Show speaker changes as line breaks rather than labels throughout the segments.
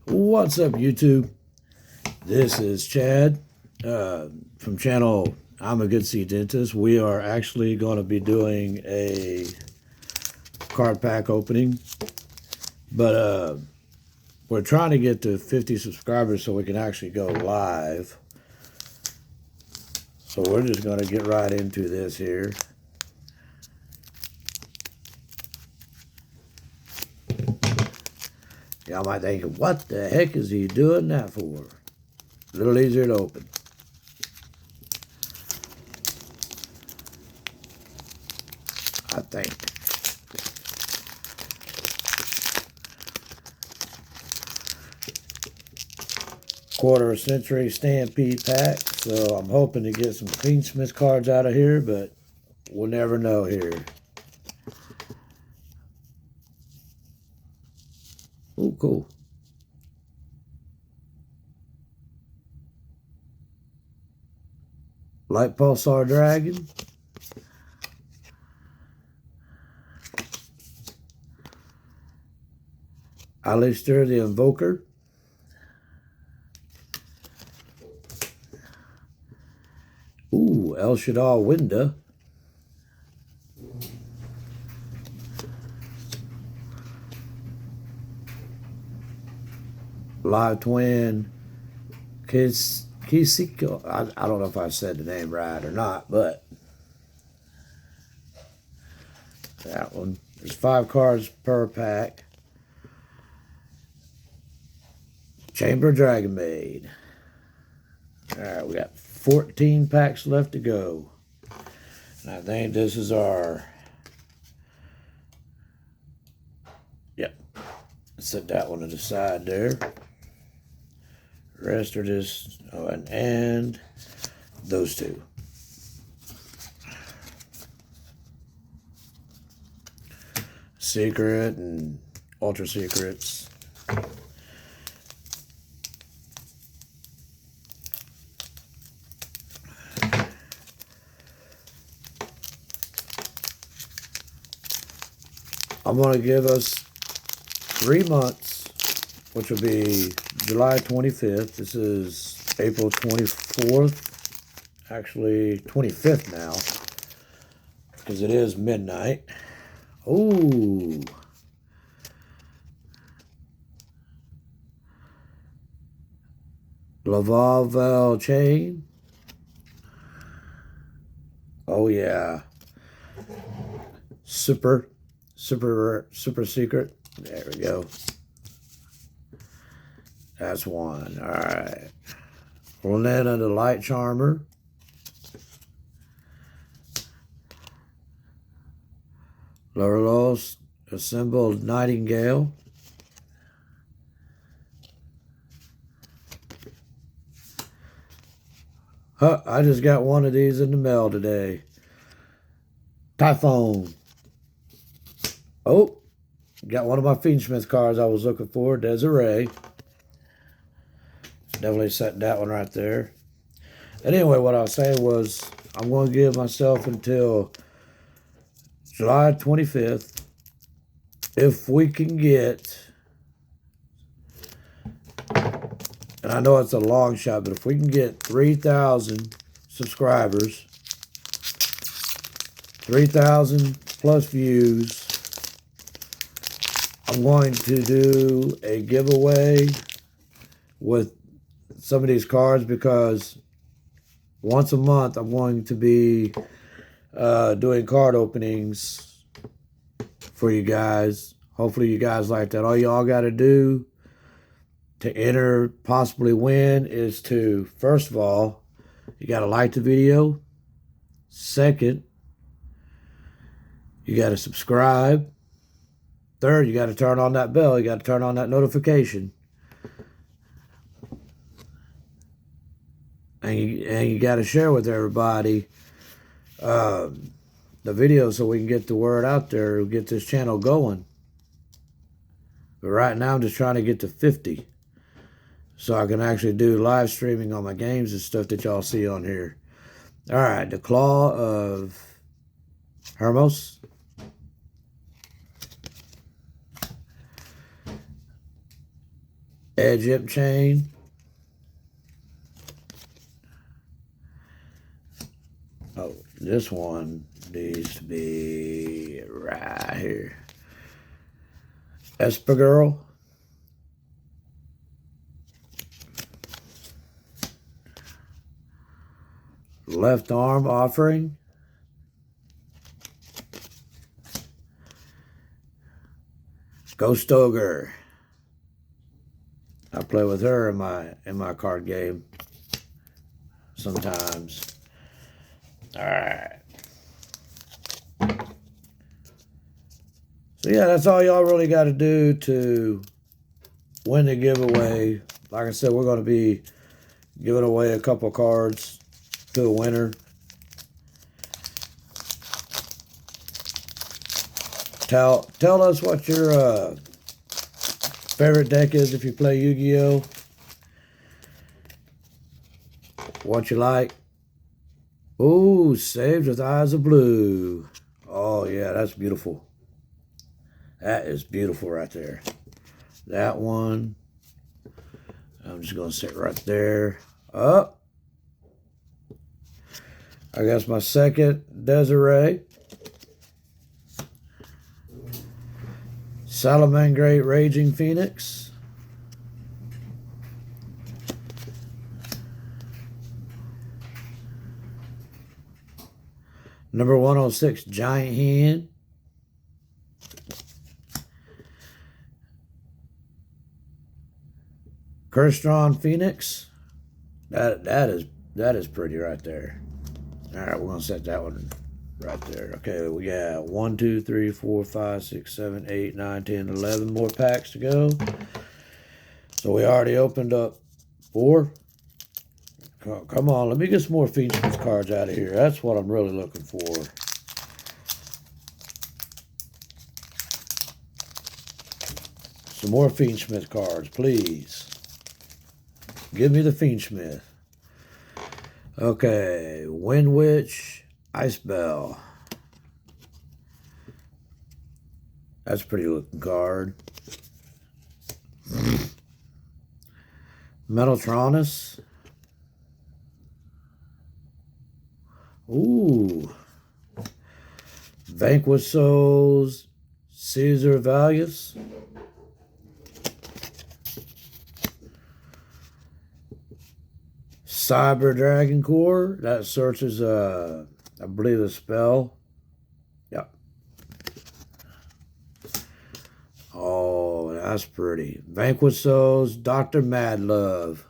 What's up, YouTube? This is Chad from channel I'm a Good Seed Dentist. We are actually going to be doing a card pack opening, but we're trying to get to 50 subscribers so we can actually go live. So we're just going to get right into this here. Y'all might think, what the heck is he doing that for? A little easier to open. I think. Quarter century stampede pack. So I'm hoping to get some Fiendsmith cards out of here, but we'll never know here. Oh, cool. Light Pulsar Dragon. Alistair the Invoker. Ooh, El Shaddai Winda. Live Twin Kisiko. I don't know if I said the name right or not, but that one. There's 5 cards per pack. Chamber Dragon Maid. Alright, we got 14 packs left to go. And I think this is our... Yep. Set that one to the side there. The rest are just... Oh, and those two. Secret and Ultra Secrets. I'm going to give us 3 months, which will be July 25th. This is April 24th. Actually, 25th now, because it is midnight. Ooh. Laval chain. Oh, yeah. Super secret. There we go. That's one. All right. Orlando the Light Charmer. Laurelos Assembled Nightingale. Huh, I just got one of these in the mail today. Typhoon. Oh, got one of my Fiendsmith cards I was looking for, Desiree. Definitely set that one right there. And anyway, what I was saying was I'm going to give myself until July 25th. If we can get, and I know it's a long shot, but if we can get 3,000 subscribers, 3,000 plus views, I'm going to do a giveaway with some of these cards, because once a month I'm going to be doing card openings for you guys. Hopefully you guys like that. All y'all got to do to enter, possibly win, is to, first of all, you got to like the video. Second, you got to subscribe. Third, you got to turn on that bell. You got to turn on that notification. And you got to share with everybody the video so we can get the word out there, get this channel going. But right now, I'm just trying to get to 50. So I can actually do live streaming on my games and stuff that y'all see on here. All right, the Claw of Hermos. Edge Imp Chain. Oh, this one needs to be right here. Esper Girl. Left Arm Offering. Ghost Ogre. I play with her in my card game sometimes. All right. So yeah, that's all y'all really got to do to win the giveaway. Like I said, we're going to be giving away a couple cards to a winner. Tell us what your favorite deck is if you play Yu-Gi-Oh. What you like. Ooh, Saved with Eyes of Blue. Oh yeah, that's beautiful. That is beautiful right there. That one. I'm just going to sit right there. Up. I guess my second Desiree. Salamangreat Raging Phoenix. Number 106, Giant Hen. Curstron Phoenix. That is pretty right there. All right, we're gonna set that one right there. Okay, we got 1, 2, 3, 4, 5, 6, 7, 8, 9, 10, 11 more packs to go. So we already opened up 4. Come on, let me get some more Phoenix cards out of here. That's what I'm really looking for. Some more Fiendsmith cards, please. Give me the Fiendsmith. Okay, Wind Witch, Ice Bell. That's a pretty looking card. Metaltronus. Ooh. Vanquish Souls, Caesar Valius. Cyber Dragon Core. That searches, I believe, a spell. Yep. Oh, that's pretty. Vanquish Souls, Dr. Madlove.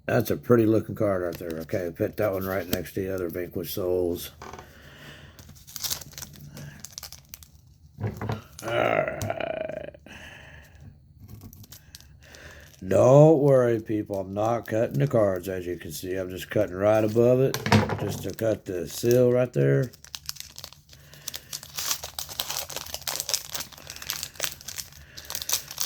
That's a pretty looking card right there. Okay, put that one right next to the other Vanquish Souls. Alright. Don't worry, people. I'm not cutting the cards, as you can see. I'm just cutting right above it, just to cut the seal right there.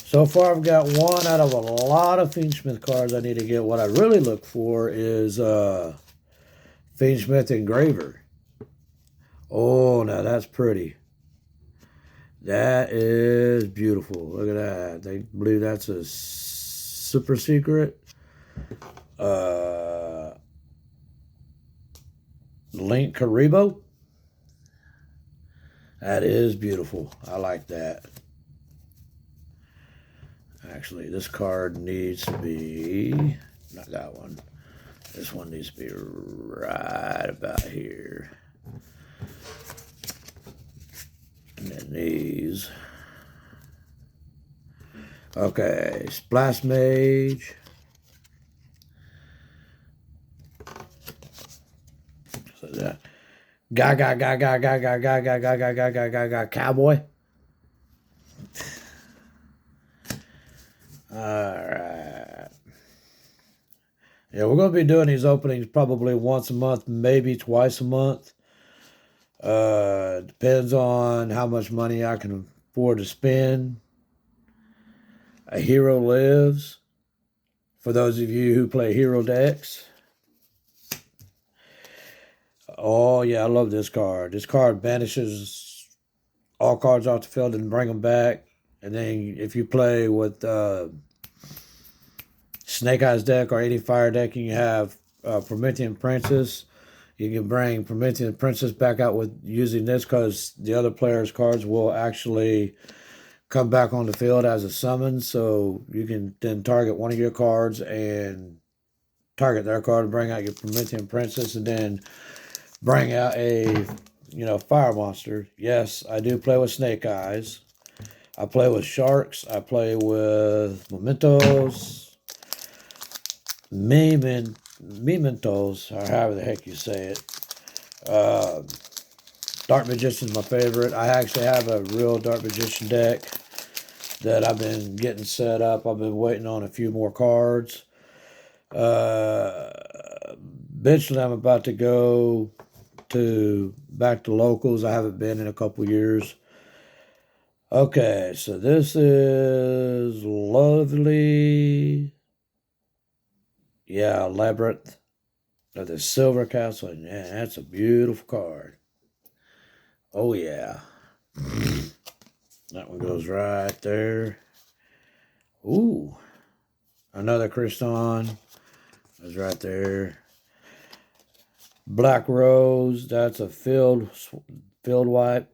So far, I've got one out of a lot of Fiendsmith cards I need to get. What I really look for is Fiendsmith Engraver. Oh, now that's pretty. That is beautiful. Look at that. They believe that's a super secret. Link Karibo. That is beautiful. I like that. Actually, this card needs to be, not that one. This one needs to be right about here. And then these. Okay, Splash Mage. So that. Cowboy. Alright. Yeah, we're going to be doing these openings probably once a month, maybe twice a month. Depends on how much money I can afford to spend. A Hero Lives. For those of you who play Hero decks. Oh, yeah, I love this card. This card banishes all cards off the field and bring them back. And then if you play with Snake Eyes deck or any fire deck, and you have Promethean Princess, you can bring Promethean Princess back out with using this, because the other player's cards will actually come back on the field as a summon. So you can then target one of your cards and target their card and bring out your Promethean Princess, and then bring out a fire monster. Yes, I do play with Snake Eyes. I play with Sharks. I play with Mementos, Mementos, or however the heck you say it. Dark Magician's my favorite. I actually have a real Dark Magician deck that I've been getting set up. I've been waiting on a few more cards. Eventually, I'm about to go back to locals. I haven't been in a couple years. Okay, so this is lovely. Yeah, Labyrinth of the Silver Castle. Yeah, that's a beautiful card. Oh, yeah. That one goes right there. Ooh. Another Kriston. That's right there. Black Rose. That's a field wipe.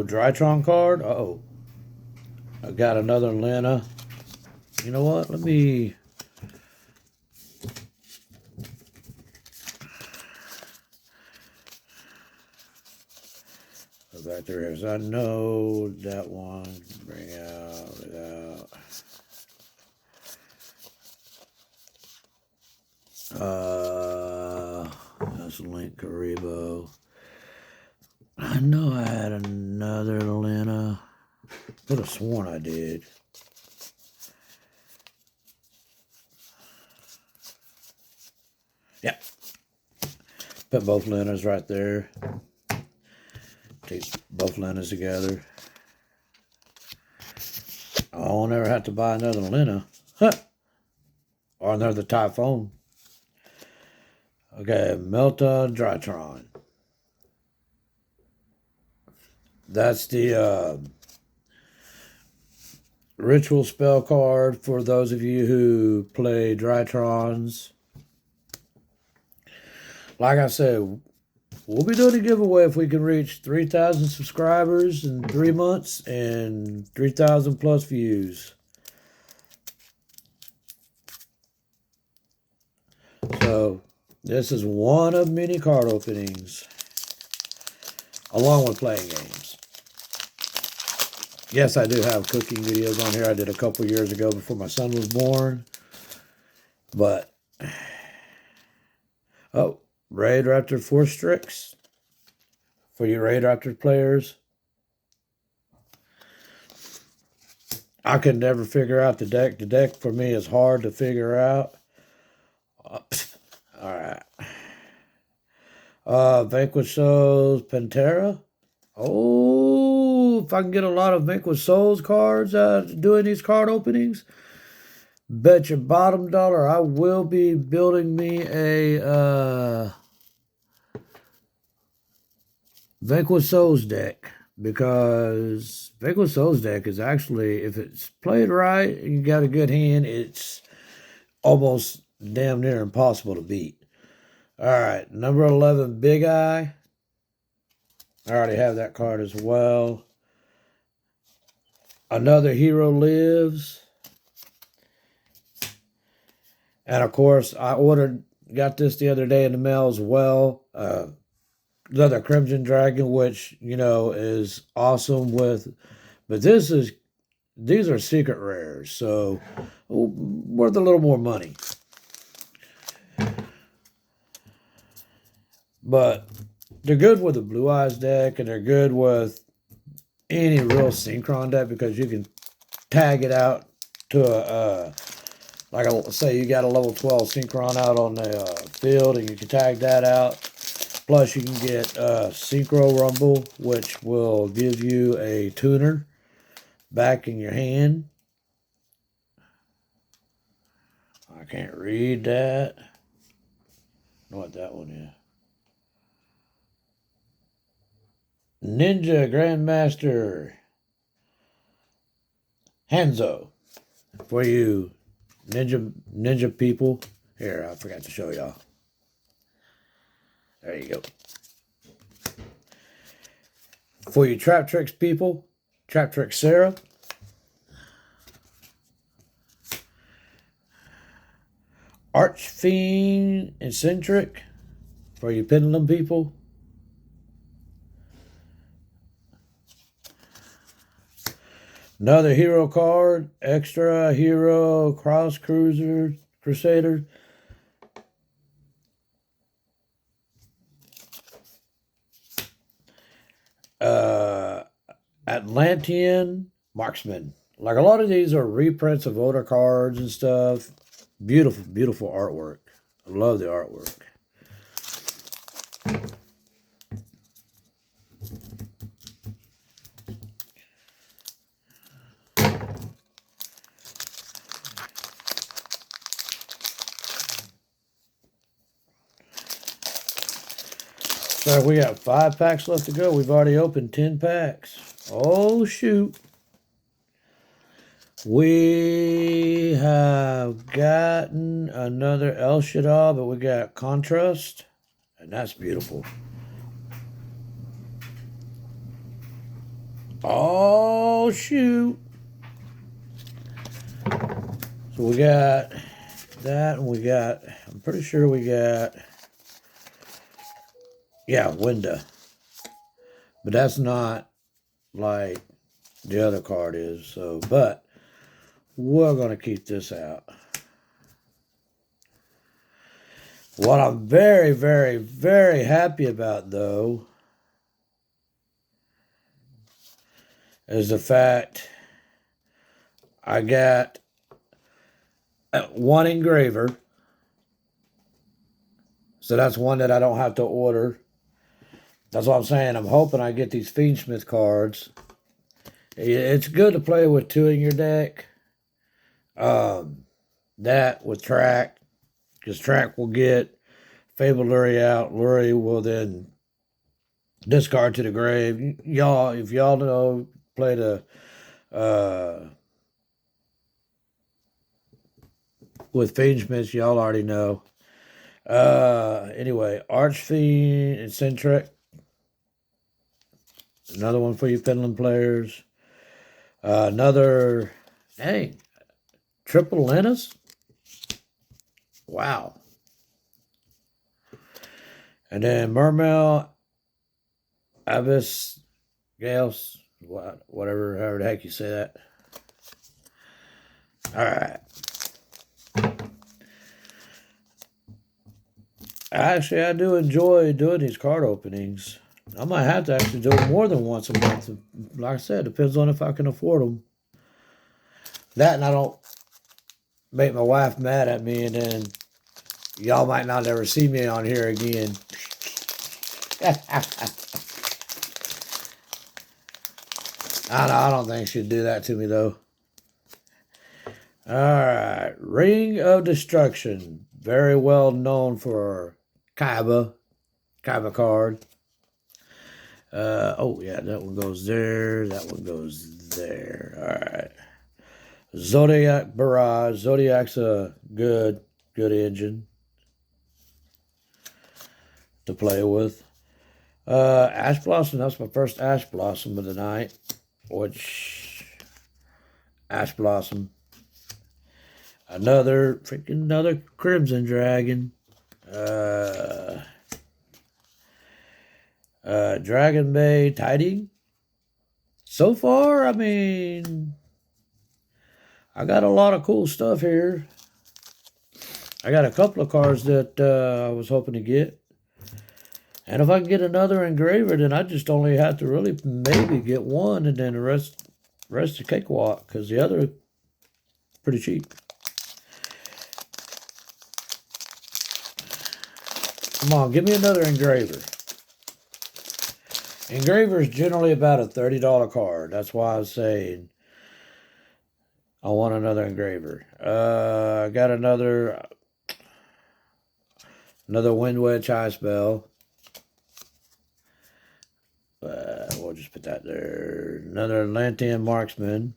Drytron card. Uh-oh. I got another Lena. You know what? Let me... go back there, as I know that one. Bring out, without. That's Link Karibo. I know I had another Lena. Could have sworn I did. Yeah. Put both Lenas right there. Take both Lenas together. I won't ever have to buy another Lena. Huh. Or another Typhoon. Okay, Melta Drytron. That's the ritual spell card for those of you who play Drytrons. Like I said, we'll be doing a giveaway if we can reach 3,000 subscribers in 3 months and 3,000 plus views. So this is one of many card openings, along with playing games. Yes, I do have cooking videos on here. I did a couple years ago before my son was born. But, oh, Raid Raptor Force Strix for you Raid Raptor players. I could never figure out the deck. The deck for me is hard to figure out. All right. Vanquish Souls Pantera. Oh, if I can get a lot of Vanquish Souls cards doing these card openings, bet your bottom dollar I will be building me a Vanquish Souls deck, because Vanquish Souls deck is actually, if it's played right and you got a good hand, it's almost damn near impossible to beat. All right, number 11, Big Eye. I already have that card as well. Another Hero Lives. And of course, I got this the other day in the mail as well. Another Crimson Dragon, which, is awesome but these are secret rares, so worth a little more money. But they're good with the Blue Eyes deck, and they're good with any real Synchron deck, because you can tag it out to say you got a level 12 Synchron out on the field, and you can tag that out. Plus, you can get Synchro Rumble, which will give you a tuner back in your hand. I can't read that. I know what that one is. Ninja Grandmaster Hanzo. For you ninja people. Here, I forgot to show y'all. There you go. For you Trap Tricks people, Trap Trick Sarah. Archfiend Eccentric. For you Pendulum people. Another hero card, extra hero cross crusader. Atlantean marksman. Like a lot of these are reprints of older cards and stuff. Beautiful, beautiful artwork. I love the artwork. So we got 5 packs left to go. We've already opened 10 packs. Oh, shoot. We have gotten another El Shaddai, but we got Contrast, and that's beautiful. Oh, shoot. So we got that, and we got, I'm pretty sure we got, yeah, Winda. But that's not like the other card is. So, but we're going to keep this out. What I'm very, very, very happy about, though, is the fact I got one engraver. So that's one that I don't have to order. That's what I'm saying. I'm hoping I get these Fiendsmith cards. It's good to play with 2 in your deck. That with Track, because Track will get Fabled Lurie out. Lurie will then discard to the grave. Y'all, if y'all know, play the with Fiendsmiths, y'all already know. Anyway, Archfiend Eccentric. Another one for you Finland players. Another, dang, Triple Linus. Wow. And then Mermail, Abyss, Gales, whatever, however the heck you say that. All right. Actually, I do enjoy doing these card openings. I might have to actually do it more than once a month. Like I said, depends on if I can afford them. That and I don't make my wife mad at me, and then y'all might not ever see me on here again. I don't think she'd do that to me, though. All right. Ring of Destruction. Very well known for Kaiba card. Oh, yeah, that one goes there. That one goes there. All right. Zodiac Barrage. Zodiac's a good engine to play with. Ash Blossom. That's my first Ash Blossom of the night. Which, Ash Blossom. Another Crimson Dragon. Dragon Bay Tiding. So far, I mean, I got a lot of cool stuff here. I got a couple of cards that I was hoping to get. And if I can get another engraver, then I just only have to really maybe get one, and then the rest a cakewalk, because the other pretty cheap. Come on, give me another engraver. Engraver is generally about a $30 card. That's why I was saying I want another engraver. I got another Wind Wedge High Spell. we'll just put that there. Another Atlantean Marksman.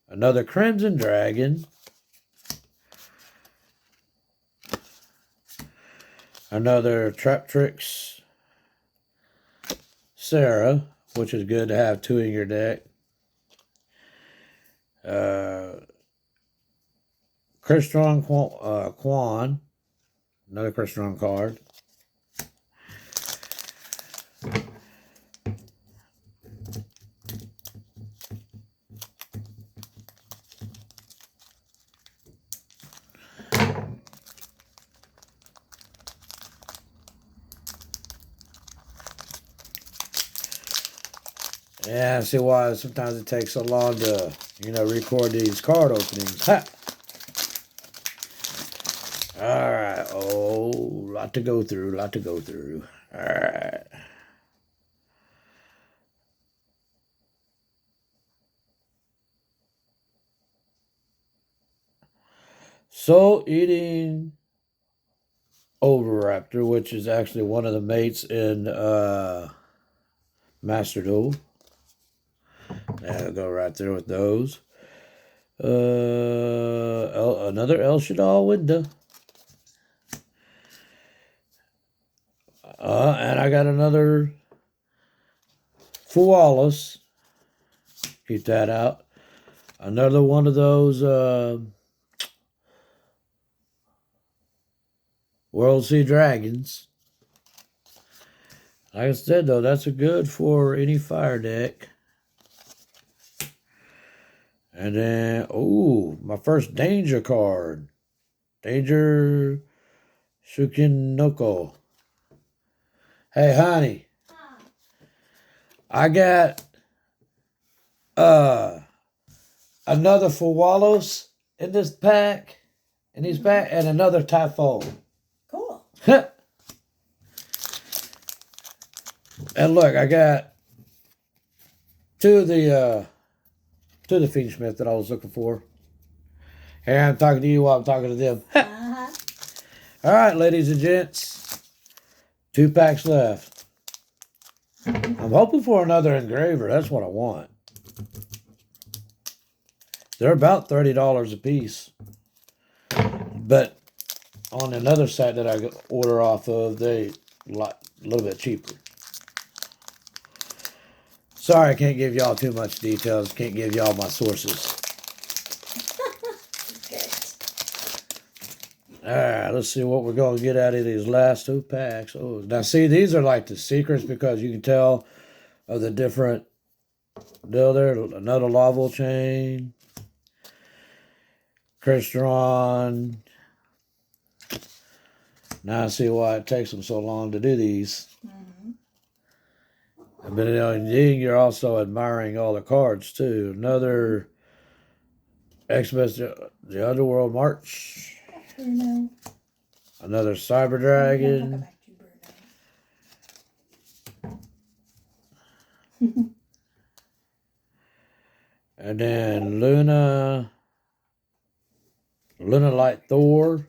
Another Crimson Dragon. Another Trap Tricks Sarah, which is good to have 2 in your deck. Crystron Quan. Another Crystron card. Yeah, I see why sometimes it takes so long to, record these card openings. Ha! Alright, lot to go through, Alright. Soul Eating Oviraptor, which is actually one of the mates in Master Duel. That'll go right there with those. Another El Shaddai window. And I got another Fualis. Keep that out. Another one of those World Sea Dragons. Like I said, though, that's a good for any fire deck. And then, my first Danger card. Danger Shukinoko. Hey, honey. I got another Fualos in this pack. And another Typhoon.
Cool.
And look, I got two of the Fiend Smith that I was looking for. Hey, I'm talking to you while I'm talking to them. All right, ladies and gents. 2 packs left. I'm hoping for another engraver. That's what I want. They're about $30 a piece. But on another site that I order off of, they a little bit cheaper. Sorry, I can't give y'all too much details. Can't give y'all my sources. All right, let's see what we're going to get out of these last 2 packs. Oh, now see, these are like the secrets because you can tell of the different deal there. Another Laval chain. Crystron. Now I see why it takes them so long to do these. But you're also admiring all the cards too. Another X-Men, the Underworld March.
Bruno.
Another Cyber Dragon. And then Luna Light Thor.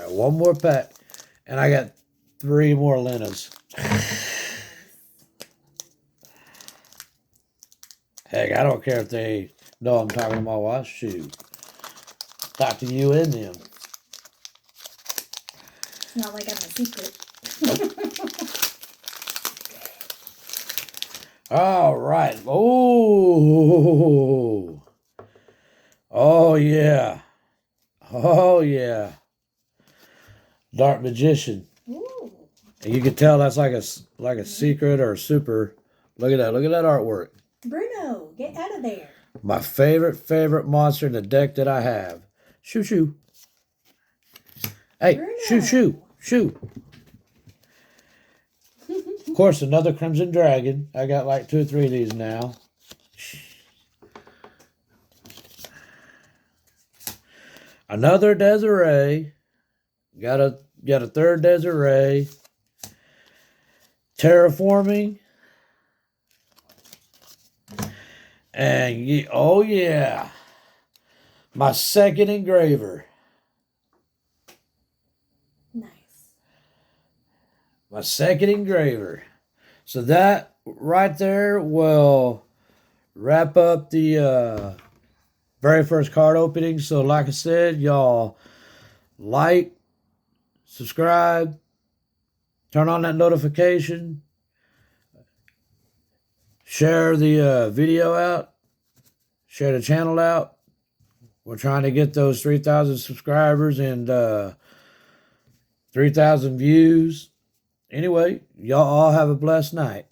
One more pack. And I got 3 more Lunas. Heck, I don't care if they know I'm talking to my wife. Shoot. Talk to you and them.
It's not like I'm a secret.
All right. Oh. Oh, yeah. Oh, yeah. Dark Magician.
Ooh.
And you can tell that's like a secret or a super. Look at that. Look at that artwork.
Bruno, get out of there.
My favorite monster in the deck that I have. Shoo, shoo. Hey,
Bruno.
shoo, shoo, shoo. Of course, another Crimson Dragon. I got like 2 or 3 of these now. Another Desiree. Got a 3rd Desiree. Terraforming. And oh yeah, my 2nd engraver.
Nice.
my second engraver. So that right there will wrap up the very first card opening. So like I said, y'all like, subscribe, turn on that notification, share the video out, share the channel out. We're trying to get those 3,000 subscribers and 3,000 views. Anyway, y'all all have a blessed night.